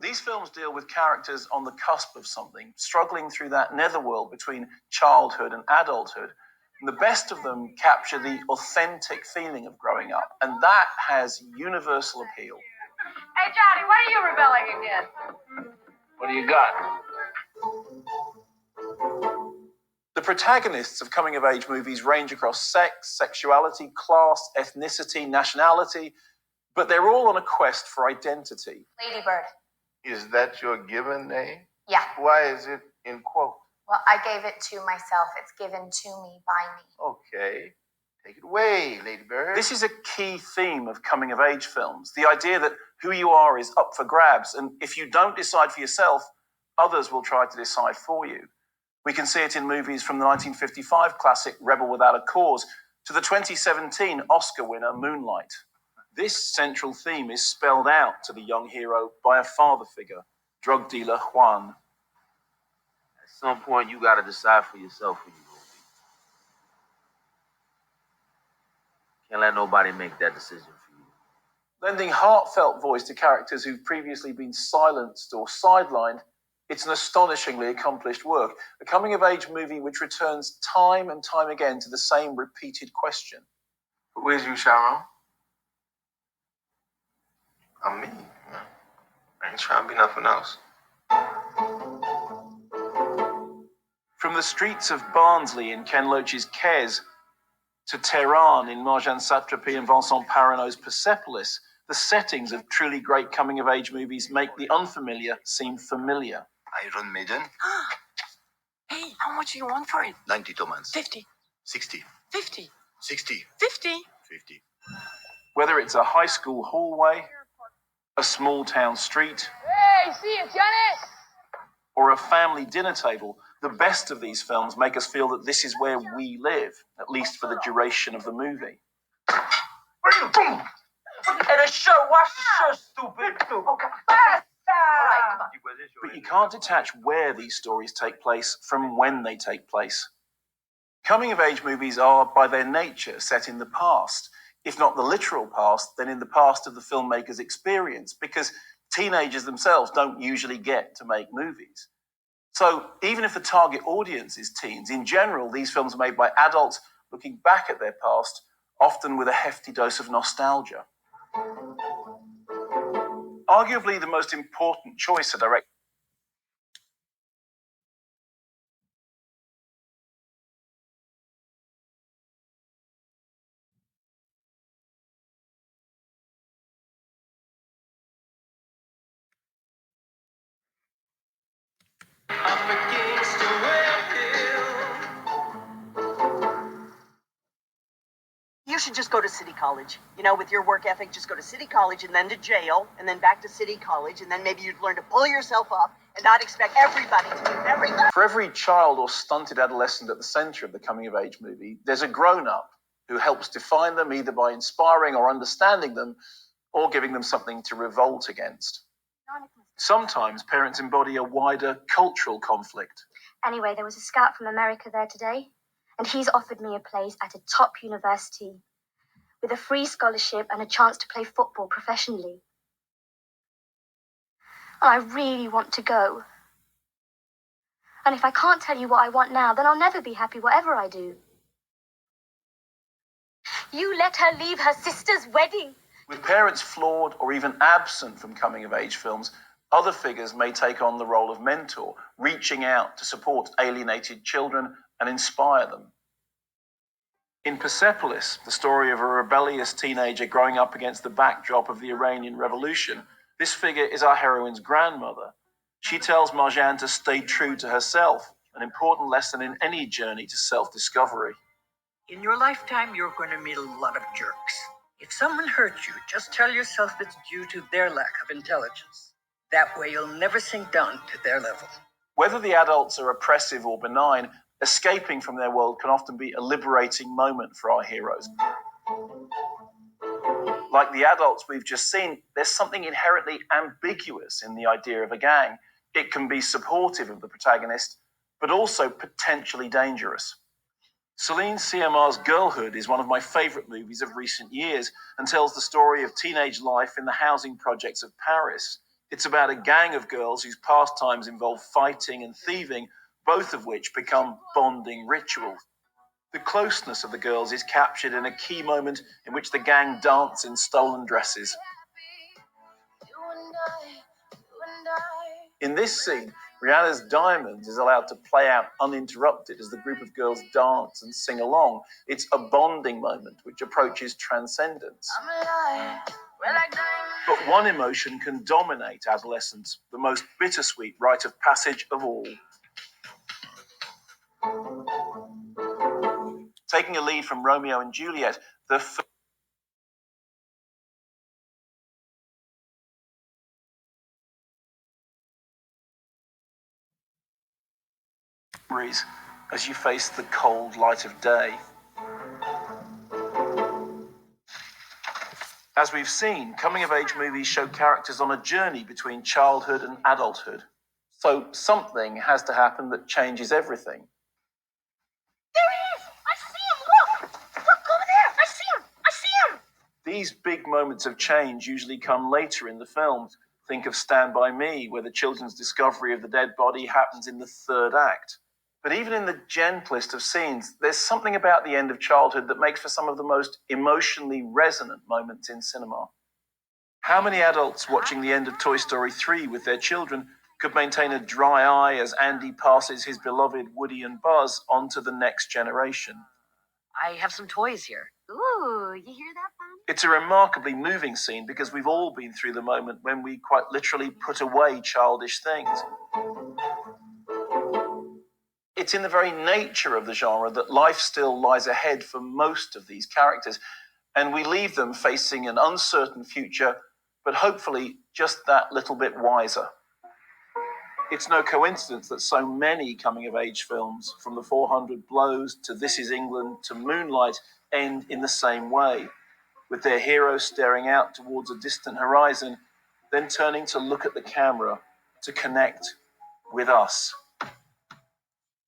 These films deal with characters on the cusp of something, struggling through that netherworld between childhood and adulthood. And the best of them capture the authentic feeling of growing up, and that has universal appeal. Hey, Johnny, what are you rebelling against? What do you got? The protagonists of coming-of-age movies range across sex, sexuality, class, ethnicity, nationality, but they're all on a quest for identity. Lady Bird. Is that your given name? Yeah. Why is it in quote? Well, I gave it to myself. It's given to me by me. Okay. Take it away, Lady Bird. This is a key theme of coming-of-age films, the idea that who you are is up for grabs, and if you don't decide for yourself, others will try to decide for you. We can see it in movies from the 1955 classic Rebel Without a Cause to the 2017 Oscar winner Moonlight. This central theme is spelled out to the young hero by a father figure, drug dealer Juan. At some point, you got to decide for yourself who you're going to be. Can't let nobody make that decision for you. Lending heartfelt voice to characters who've previously been silenced or sidelined, it's an astonishingly accomplished work. A coming-of-age movie which returns time and time again to the same repeated question. Who is you, Sharon? I'm me. I ain't trying to be nothing else. From the streets of Barnsley in Ken Loach's Kes to Tehran in Marjane Satrapi and Vincent Parronow's Persepolis, the settings of truly great coming-of-age movies make the unfamiliar seem familiar. Iron Maiden, Hey, how much do you want for it? 90 tomans. 50. 60. 50. 60. 50. 50. Whether it's a high school hallway, a small town street, Hey, see you, Johnny! or a family dinner table, the best of these films make us feel that this is where we live, at least for the duration of the movie. Hey, the shirt, wash the shirt, stupid. Okay. But you can't detach where these stories take place from when they take place. Coming-of-age movies are, by their nature, set in the past. If not the literal past, then in the past of the filmmaker's experience, because teenagers themselves don't usually get to make movies. So even if the target audience is teens, in general, these films are made by adults looking back at their past, often with a hefty dose of nostalgia. Arguably the most important choice a director You should just go to City College. You know, with your work ethic, just go to City College and then to jail and then back to City College, and then maybe you'd learn to pull yourself up and not expect everybody to do everything. For every child or stunted adolescent at the center of the coming-of-age movie, there's a grown-up who helps define them either by inspiring or understanding them, or giving them something to revolt against. Sometimes parents embody a wider cultural conflict. Anyway, there was a scout from America there today, and he's offered me a place at a top university with a free scholarship and a chance to play football professionally. And I really want to go. And if I can't tell you what I want now, then I'll never be happy whatever I do. You let her leave her sister's wedding. With parents flawed or even absent from coming-of-age films, other figures may take on the role of mentor, reaching out to support alienated children and inspire them. In Persepolis, the story of a rebellious teenager growing up against the backdrop of the Iranian Revolution, this figure is our heroine's grandmother. She tells Marjane to stay true to herself, an important lesson in any journey to self-discovery. In your lifetime, you're going to meet a lot of jerks. If someone hurts you, just tell yourself it's due to their lack of intelligence. That way you'll never sink down to their level. Whether the adults are oppressive or benign, escaping from their world can often be a liberating moment for our heroes. Like the adults we've just seen, there's something inherently ambiguous in the idea of a gang. It can be supportive of the protagonist, but also potentially dangerous. Celine Sciamma's Girlhood is one of my favourite movies of recent years and tells the story of teenage life in the housing projects of Paris. It's about a gang of girls whose pastimes involve fighting and thieving, both of which become bonding rituals. The closeness of the girls is captured in a key moment in which the gang dance in stolen dresses. In this scene, Rihanna's Diamonds is allowed to play out uninterrupted as the group of girls dance and sing along. It's a bonding moment which approaches transcendence. But one emotion can dominate adolescence, the most bittersweet rite of passage of all. Taking a lead from Romeo and Juliet, the as you face the cold light of day. As we've seen, coming-of-age movies show characters on a journey between childhood and adulthood. So something has to happen that changes everything. There he is! I see him! Look! Look over there! I see him! I see him! These big moments of change usually come later in the films. Think of Stand By Me, where the children's discovery of the dead body happens in the third act. But even in the gentlest of scenes, there's something about the end of childhood that makes for some of the most emotionally resonant moments in cinema. How many adults watching the end of Toy Story 3 with their children could maintain a dry eye as Andy passes his beloved Woody and Buzz on to the next generation? I have some toys here. Ooh, you hear that, Mom? It's a remarkably moving scene because we've all been through the moment when we quite literally put away childish things. It's in the very nature of the genre that life still lies ahead for most of these characters, and we leave them facing an uncertain future, but hopefully just that little bit wiser. It's no coincidence that so many coming-of-age films, from The 400 Blows to This Is England to Moonlight, end in the same way, with their hero staring out towards a distant horizon, then turning to look at the camera to connect with us.